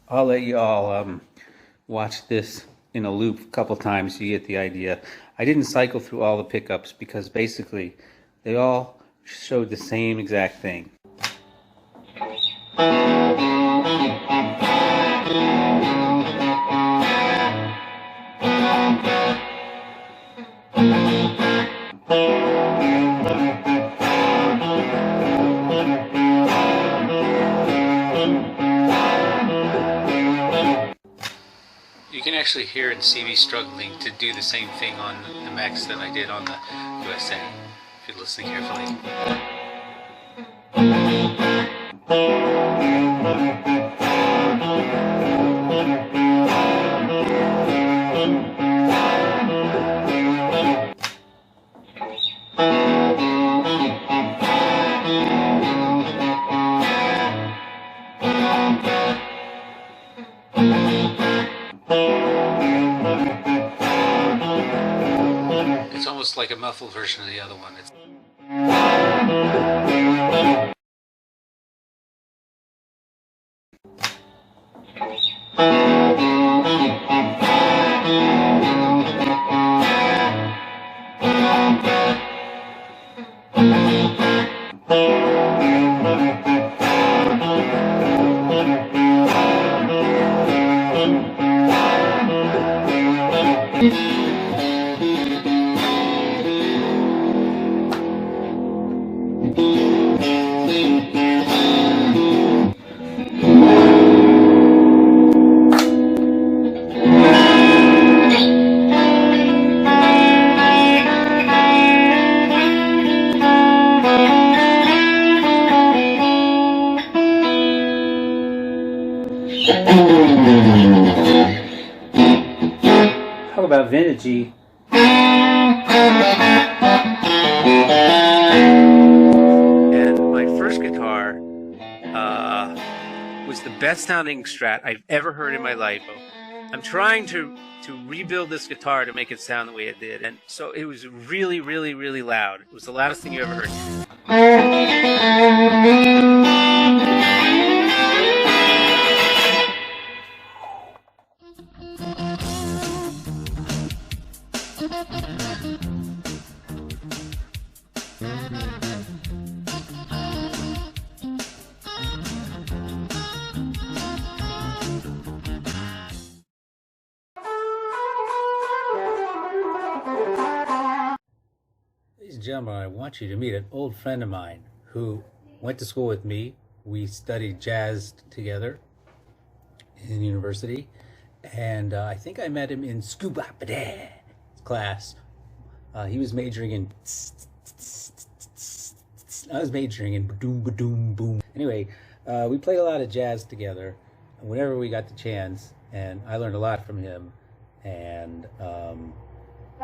I'll let you all watch this in a loop a couple times. You get the idea. I didn't cycle through all the pickups because basically they all showed the same exact thing. You can actually hear and see me struggling to do the same thing on the Max that I did on the USA, if you're listening carefully. It's almost like a muffled version of the other one. Talk about vintagey. And my first guitar was the best sounding Strat I've ever heard in my life. I'm trying to rebuild this guitar to make it sound the way it did, and so it was really, really, really loud. It was the loudest thing you ever heard. Ladies and gentlemen, I want you to meet an old friend of mine who went to school with me. We studied jazz together in university, and I think I met him in scuba class. He was majoring in I was majoring in ba-doom, ba-doom, boom. Anyway, we played a lot of jazz together whenever we got the chance, and I learned a lot from him. And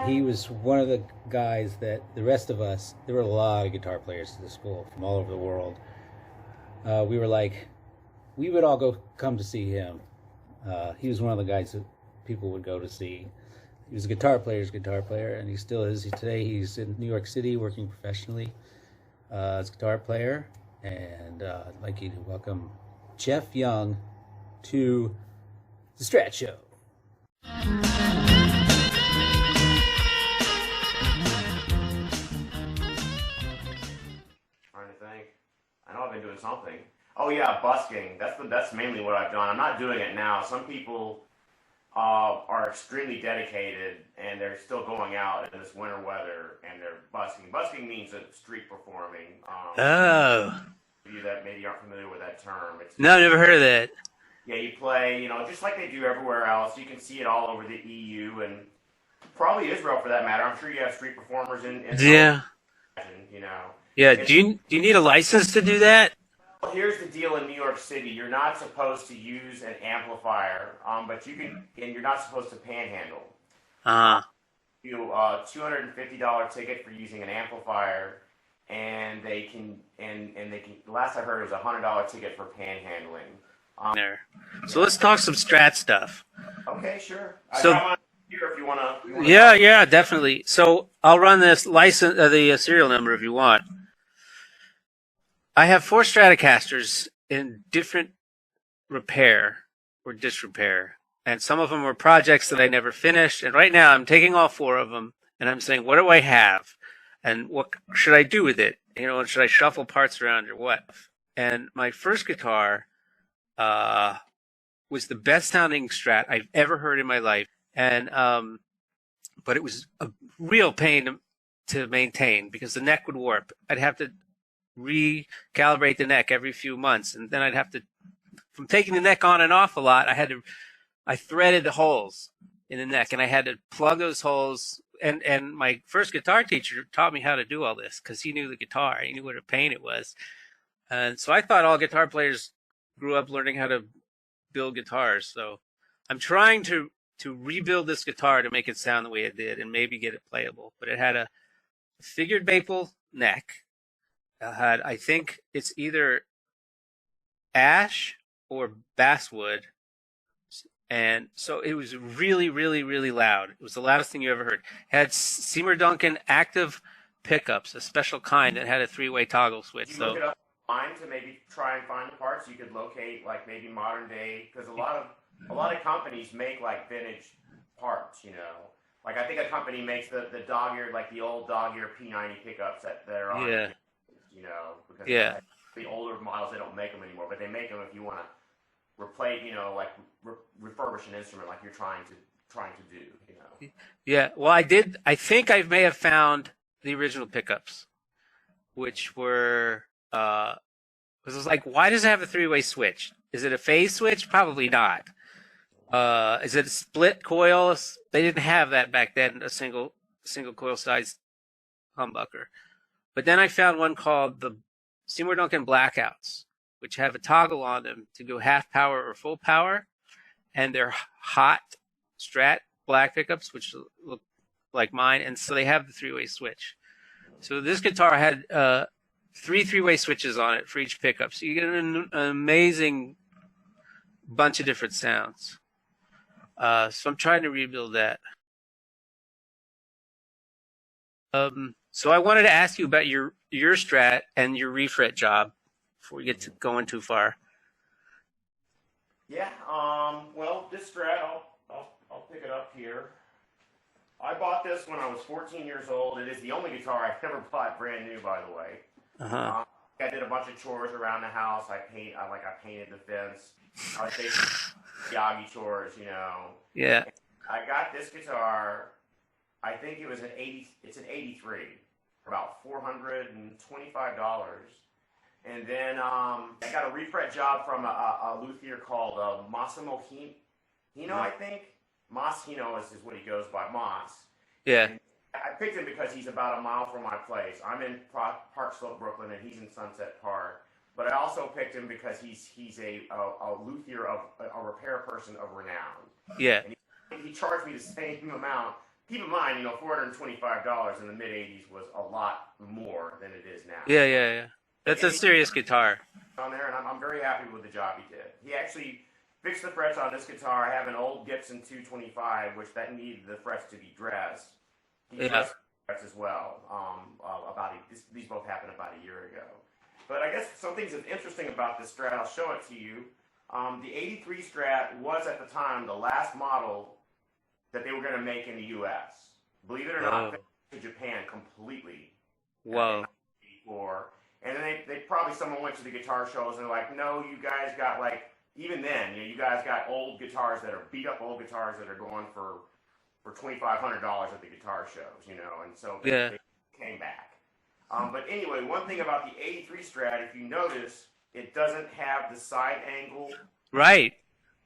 he was one of the guys that the rest of us, there were a lot of guitar players at the school from all over the world. We would all come to see him. He was one of the guys that people would go to see. He was a guitar player, and he still is. Today he's in New York City working professionally as a guitar player. And I'd like you to welcome Jeff Young to the Strat Show. Trying to think. I know I've been doing something. Oh yeah, busking. That's mainly what I've done. I'm not doing it now. Some people are extremely dedicated and they're still going out in this winter weather and they're busking. Busking means street performing. Oh. You that maybe aren't familiar with that term. No, I've never heard of that. Yeah, you play, just like they do everywhere else. You can see it all over the EU and probably Israel for that matter. I'm sure you have street performers in Yeah. you know. Yeah. Do you need a license to do that? Well, here's the deal in New York City. You're not supposed to use an amplifier, but you can, and you're not supposed to panhandle. Uh-huh. You $250 ticket for using an amplifier, and they can, the last I heard it was $100 ticket for panhandling. There. So let's talk some Strat stuff. Okay, sure. So- I'm on here if you want to. Yeah, definitely. So I'll run this license, the serial number if you want. I have 4 Stratocasters in different repair. were disrepair. And some of them were projects that I never finished. And right now I'm taking all 4 of them and I'm saying, what do I have? And what should I do with it? Should I shuffle parts around or what? And my first guitar was the best sounding Strat I've ever heard in my life. And but it was a real pain to maintain because the neck would warp. I'd have to recalibrate the neck every few months, and then I'd have to, from taking the neck on and off a lot, I threaded the holes in the neck, and I had to plug those holes. And my first guitar teacher taught me how to do all this because he knew the guitar. He knew what a pain it was. And so I thought all guitar players grew up learning how to build guitars. So I'm trying to rebuild this guitar to make it sound the way it did and maybe get it playable. But it had a figured maple neck. I think it's either ash or basswood. And so it was really, really, really loud. It was the loudest thing you ever heard. It had Seymour Duncan active pickups, a special kind that had a 3-way toggle switch. Did you look it up online to maybe try and find the parts you could locate, like maybe modern day? Because a lot of companies make like vintage parts, Like I think a company makes the dog ear, like the old dog ear P90 pickups that are on, because the older models, they don't make them anymore, but they make them if you want to replace, like refurbish an instrument like you're trying to do, Yeah, well, I think I may have found the original pickups, which were, because I was like, why does it have a 3-way switch? Is it a phase switch? Probably not. Is it a split coil? They didn't have that back then, a single coil size humbucker. But then I found one called the Seymour Duncan Blackouts, which have a toggle on them to go half power or full power. And they're hot Strat black pickups, which look like mine. And so they have the 3-way switch. So this guitar had 3 3-way switches on it for each pickup. So you get an amazing bunch of different sounds. So I'm trying to rebuild that. So I wanted to ask you about your Strat and your refret job before we get to going too far. Yeah. Well, this Strat, I'll pick it up here. I bought this when I was 14 years old. It is the only guitar I've ever bought brand new, by the way. Uh-huh. I did a bunch of chores around the house. I painted the fence. I was doing Yagi chores, Yeah. I got this guitar. I think it was it's an 83 for about $425. And then I got a refret job from a luthier called Massimo Hino, I think. Mas Hino is what he goes by, Mas. Yeah. And I picked him because he's about a mile from my place. I'm in Park Slope, Brooklyn, and he's in Sunset Park. But I also picked him because he's a luthier, a repair person of renown. Yeah. And he charged me the same amount. Keep in mind, $425 in the mid-'80s was a lot more than it is now. Yeah. That's a serious guitar. On there, and I'm very happy with the job he did. He actually fixed the frets on this guitar. I have an old Gibson 225, which that needed the frets to be dressed. He dressed the frets as well. These both happened about a year ago. But I guess some things that's interesting about this Strat, I'll show it to you. The 83 Strat was at the time the last model that they were going to make in the U.S. Believe it or not, to Japan completely. Whoa. And then they probably, someone went to the guitar shows and they're like, no, you guys got even then, you guys got old guitars that are beat up old guitars that are going for $2,500 at the guitar shows, and so they came back. But anyway, one thing about the 83 Strat, if you notice, it doesn't have the side angle. Right.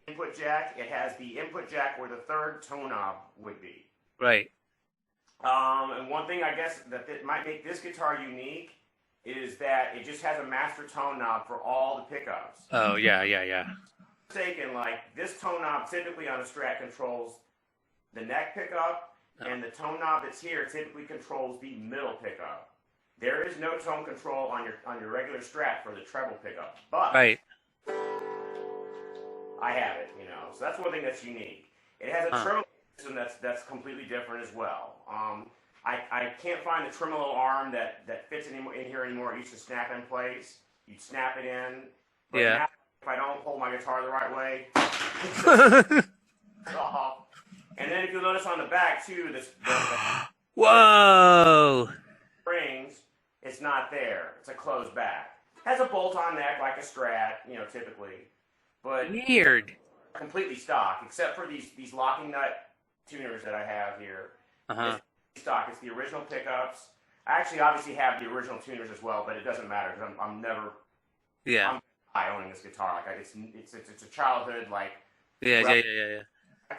Input jack. It has the input jack where the third tone knob would be. Right. And one thing I guess that might make this guitar unique is that it just has a master tone knob for all the pickups. Oh, yeah. Mistaken, this tone knob typically on a Strat controls the neck pickup, and the tone knob that's here typically controls the middle pickup. There is no tone control on your regular Strat for the treble pickup, but right. I have it, So that's one thing that's unique. It has a tremolo system that's completely different as well. I can't find the tremolo arm that fits in here anymore. It used to snap in place. You'd snap it in. But now if I don't hold my guitar the right way. Off. And then if you'll notice on the back too, the Whoa! springs, it's not there. It's a closed back. Has a bolt-on neck like a Strat, typically, but Weird. completely stock, except for these locking nut tuners that I have here. Uh-huh. It's stock. It's the original pickups. I actually obviously have the original tuners as well, but it doesn't matter because I'm never Yeah. I'm owning this guitar. Like it's a childhood Yeah.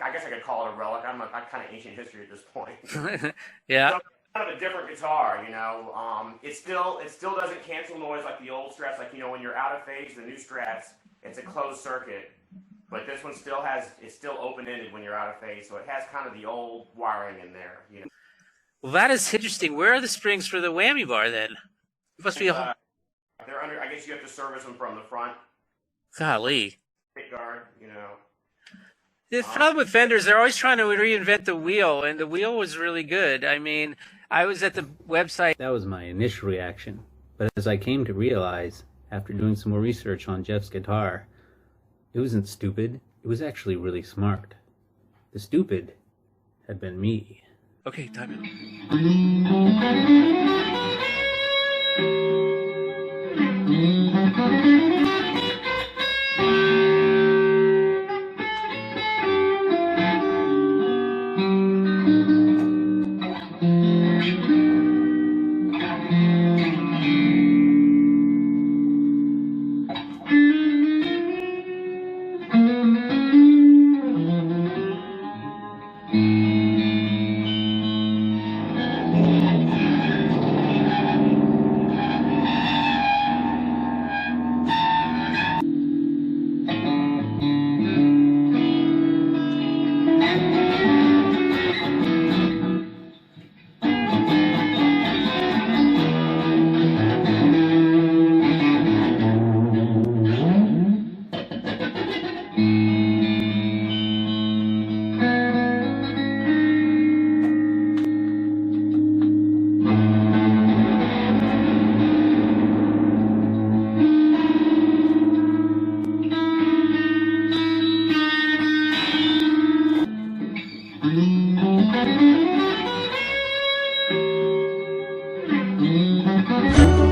I guess I could call it a relic. I'm kind of ancient history at this point. Yeah. So, kind of a different guitar, It still doesn't cancel noise like the old Strats. Like when you're out of phase, the new Strats, it's a closed circuit. But this one it's still open-ended when you're out of phase, so it has kind of the old wiring in there. Well, that is interesting. Where are the springs for the whammy bar then? It must be a They're under. I guess you have to service them from the front. golly. Pick guard, The problem with Fenders, they're always trying to reinvent the wheel, and the wheel was really good. I mean, I was at the website. That was my initial reaction. But as I came to realize, after doing some more research on Jeff's guitar, it wasn't stupid. It was actually really smart. The stupid had been me. Okay, time out.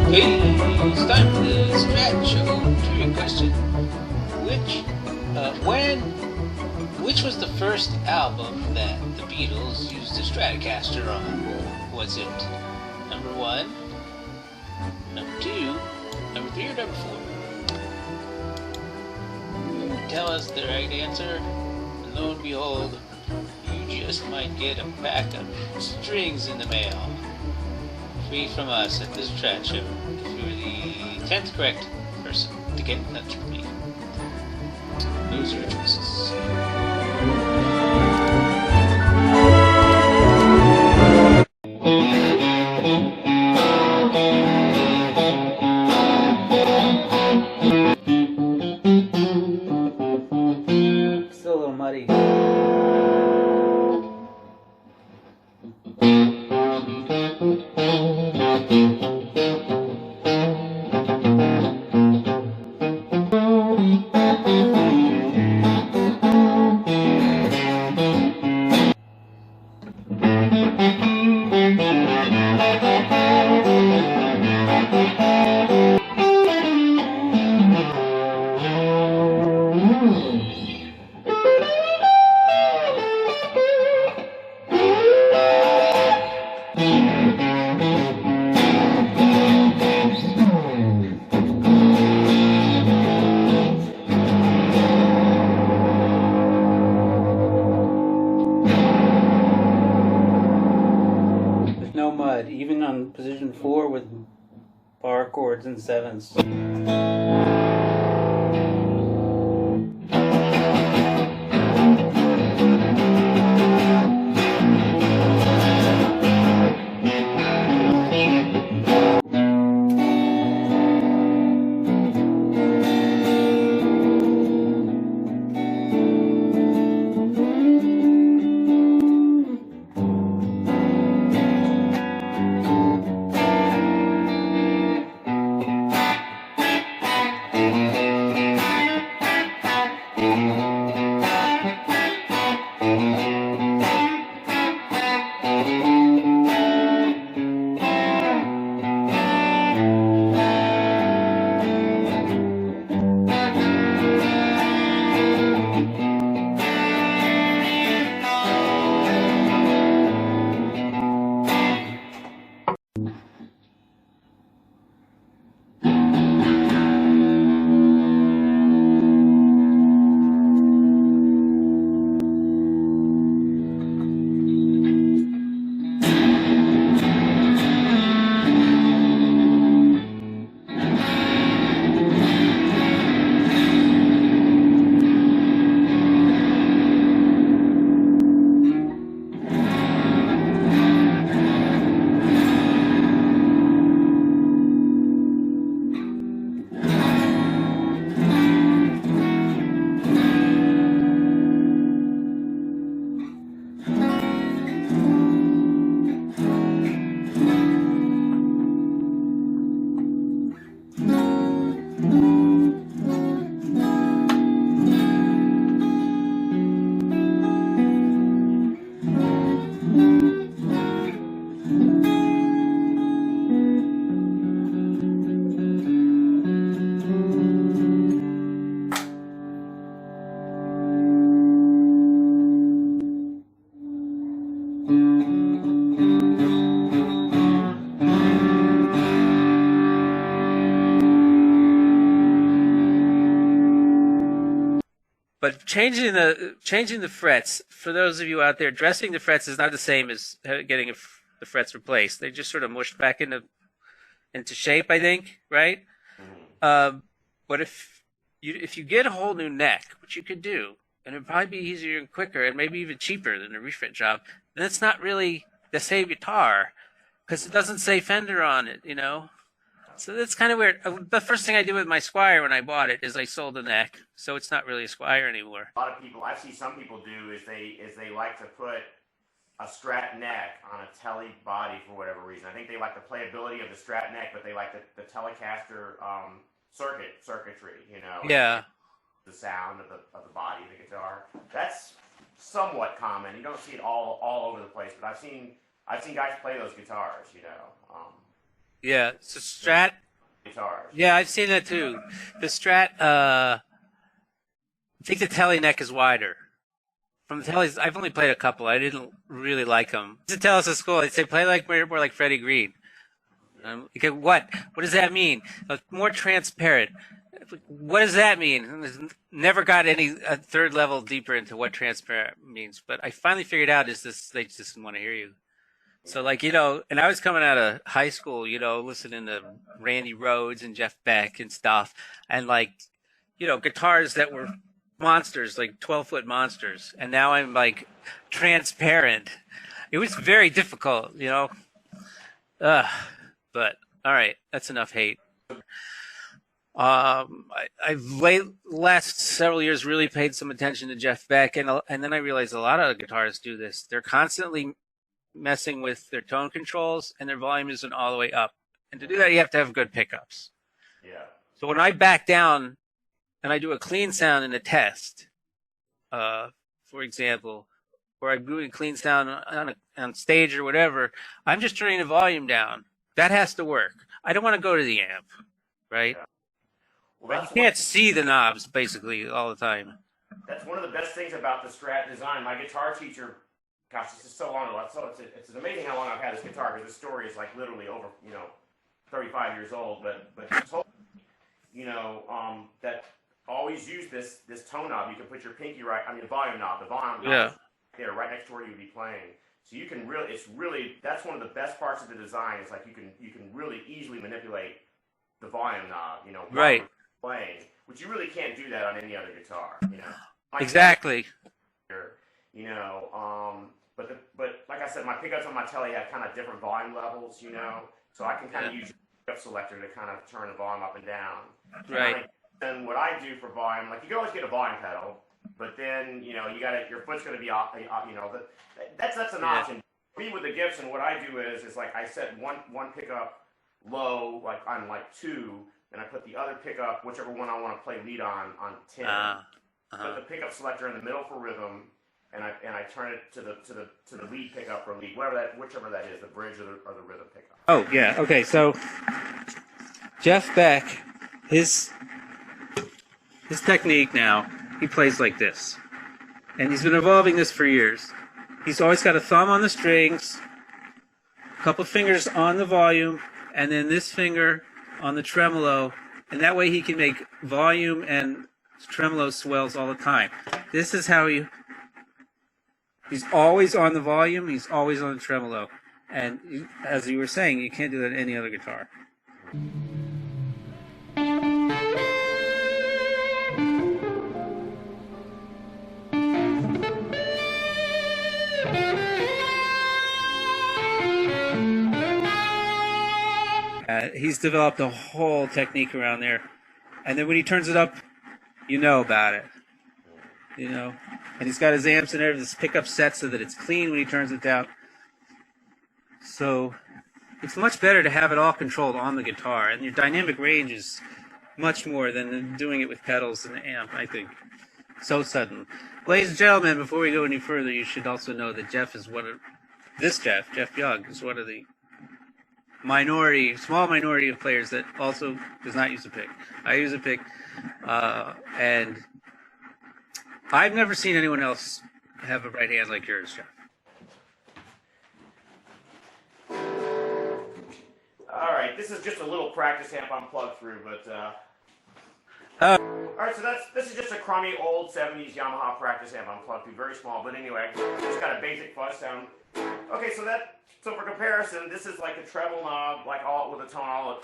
Okay, it's time for the Strat Show trivia question. Which was the first album that the Beatles used a Stratocaster on? Was it number 1, number 2, number 3, or number 4? Tell us the right answer, and lo and behold, you just might get a pack of strings in the mail. Free from us at this Strat Show if you're the 10th correct person to get in touch with me. Those are your choices. Still a little muddy. There's no mud, even on position 4 with bar chords and 7s. changing the frets. For those of you out there, dressing the frets is not the same as getting the frets replaced. They just sort of mushed back into shape, I think, right? But if you get a whole new neck, which you could do, and it'd probably be easier and quicker, and maybe even cheaper than a refit job, then it's not really the same guitar because it doesn't say Fender on it, you know. So that's kind of weird. The first thing I did with my Squier when I bought it is I sold the neck, so it's not really a Squier anymore. A lot of people, I see some people do is they like to put a Strat neck on a Tele body for whatever reason. I think they like the playability of the Strat neck, but they like the Telecaster circuitry, you know. Yeah. The sound of the body of the guitar. That's somewhat common. You don't see it all over the place, but I've seen guys play those guitars, you know. Yeah, so Strat Guitars. Yeah, I've seen that too. The Strat, I think the Tele neck is wider. From the Teles, I've only played a couple. I didn't really like them. To tell us at school, they'd say play more like Freddie Green. Okay, what? What does that mean? More transparent. What does that mean? Never got any a third level deeper into what transparent means. But I finally figured out is this they just didn't want to hear you. So, like, you know, and I was coming out of high school, you know, listening to Randy Rhoads and Jeff Beck and stuff. And, like, you know, guitars that were monsters, like 12-foot monsters. And now I'm, like, transparent. It was very difficult, you know. But, all right, that's enough hate. I've last several years really paid some attention to Jeff Beck. And then I realized a lot of guitarists do this. They're constantly messing with their tone controls and their volume isn't all the way up. And to do that, you have to have good pickups. Yeah. So when I back down and I do a clean sound in a test, for example, or I'm doing clean sound on stage or whatever, I'm just turning the volume down. That has to work. I don't want to go to the amp, right? Yeah. Well, You can't see the knobs basically all the time. That's one of the best things about the Strat design. My guitar teacher, gosh, this is so long ago. So it's amazing how long I've had this guitar because this story is like literally over, 35 years old. But he told me, that always use this tone knob. You can put your pinky the volume knob. The volume knob there right next to where you would be playing. So you can that's one of the best parts of the design. Is like you can really easily manipulate the volume knob. Right. Playing, which you really can't do that on any other guitar. Exactly. But like I said, my pickups on my Tele have kind of different volume levels, so I can kind of use the pickup selector to kind of turn the volume up and down. Right. And what I do for volume, like you can always get a volume pedal, but then your foot's going to be off. That's an option. Me with the Gibson, what I do is like I set one pickup low, like on like 2, and I put the other pickup, whichever one I want to play lead on 10. Put the pickup selector in the middle for rhythm, and I turn it to the lead pickup for lead, whichever that is, the bridge or the rhythm pickup. Oh yeah, okay. So Jeff Beck, his technique now, he plays like this, and he's been evolving this for years. He's always got a thumb on the strings, a couple fingers on the volume, and then this finger on the tremolo, and that way he can make volume and tremolo swells all the time. This is how he's always on the volume, he's always on the tremolo. And as you were saying, you can't do that in any other guitar. He's developed a whole technique around there. And then when he turns it up, you know about it. And he's got his amps and everything, his pickup set so that it's clean when he turns it down. So it's much better to have it all controlled on the guitar. And your dynamic range is much more than doing it with pedals and the amp, I think. So sudden. Ladies and gentlemen, before we go any further, you should also know that Jeff Young, is one of the small minority of players that also does not use a pick. I use a pick, and I've never seen anyone else have a right hand like yours, Jeff. All right, this is just a little practice amp I'm plugged through, but Oh, All right, so this is just a crummy old 70s Yamaha practice amp. I'm plugged through, very small, but anyway, just got a basic fuzz sound. Okay, so for comparison, this is like a treble knob, like all with a tone all.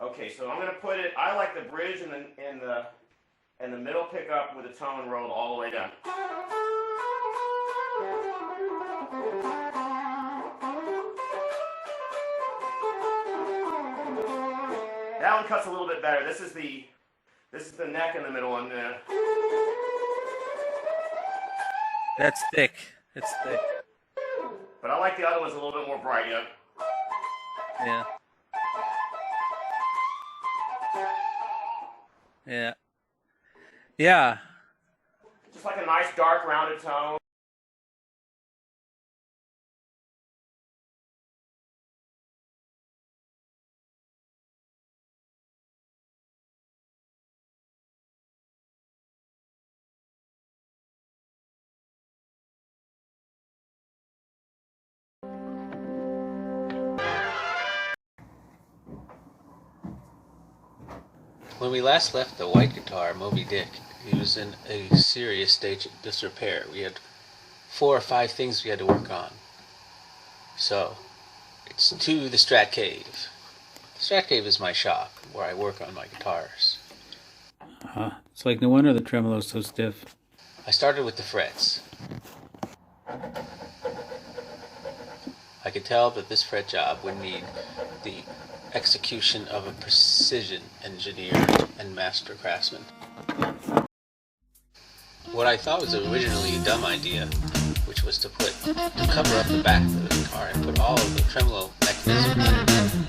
Okay, so I'm gonna put it. I like the bridge and the middle pickup with the tone rolled all the way down. That one cuts a little bit better. This is the neck in the middle, and that's thick. It's thick. but I like the other ones a little bit more bright. Yeah. Yeah. Yeah. Yeah. Just like a nice dark rounded tone. When we last left the white guitar, Moby Dick, he was in a serious state of disrepair. We had 4 or 5 things we had to work on. So, it's to the Strat Cave. The Strat Cave is my shop, where I work on my guitars. It's like no wonder the tremolo's so stiff. I started with the frets. I could tell that this fret job would need the execution of a precision engineer and master craftsman. What I thought was originally a dumb idea, which was to cover up the back of the guitar and put all of the tremolo mechanism